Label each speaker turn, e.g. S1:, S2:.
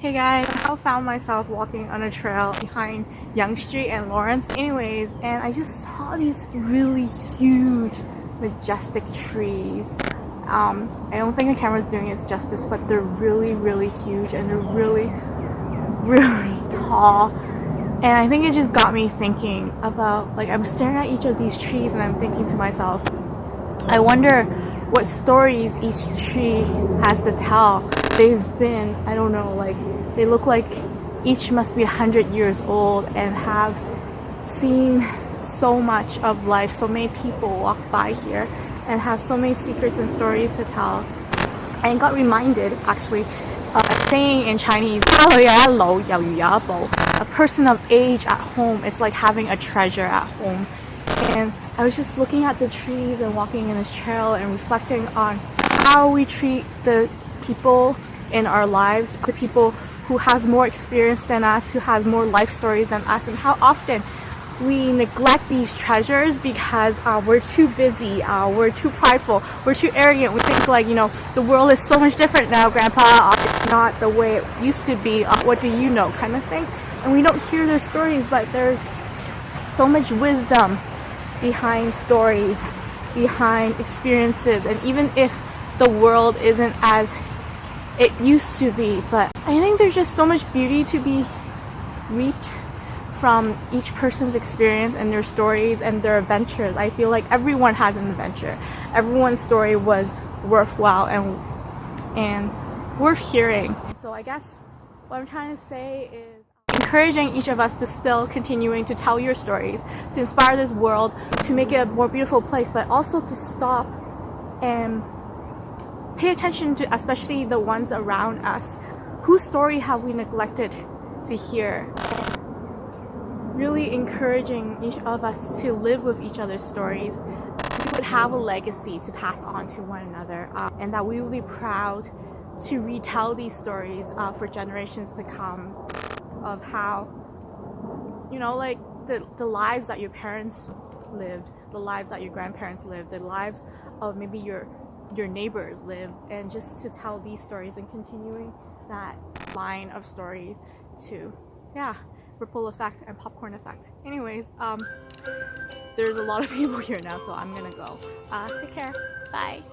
S1: Hey guys, I found myself walking on a trail behind Yonge Street and Lawrence and I just saw these really huge, majestic trees. I don't think the camera's doing it justice, but they're really huge and they're really tall. And I think it just got me thinking about, like, I'm staring at each of these trees and I'm thinking to myself, I wonder what stories each tree has to tell. They've been, I don't know, like, they look like each must be 100 years old and have seen so much of life. So many people walk by here and have so many secrets and stories to tell. And got reminded, actually, a saying in Chinese, a person of age at home, it's like having a treasure at home. And I was just looking at the trees and walking in this trail and reflecting on how we treat the people in our lives, the people who has more experience than us, who has more life stories than us, and how often we neglect these treasures because we're too busy, we're too prideful, we're too arrogant. We think, like, you know, the world is so much different now, Grandpa. It's not the way it used to be. What do you know, kind of thing. And we don't hear their stories, but there's so much wisdom behind stories, behind experiences. And even if the world isn't as it used to be, but I think there's just so much beauty to be reaped from each person's experience and their stories and their adventures. I feel like everyone has an adventure. Everyone's story was worthwhile and worth hearing. So I guess what I'm trying to say is encouraging each of us to still continuing to tell your stories, to inspire this world, to make it a more beautiful place, but also to stop and pay attention to especially the ones around us. Whose story have we neglected to hear? Really encouraging each of us to live with each other's stories. We would have a legacy to pass on to one another, and that we will be proud to retell these stories for generations to come, of how, you know, like the lives that your parents lived, the lives that your grandparents lived, the lives of maybe your neighbors live, and just to tell these stories and continuing that line of stories to, ripple effect and popcorn effect. Anyways, there's a lot of people here now, so I'm gonna go. Take care. Bye.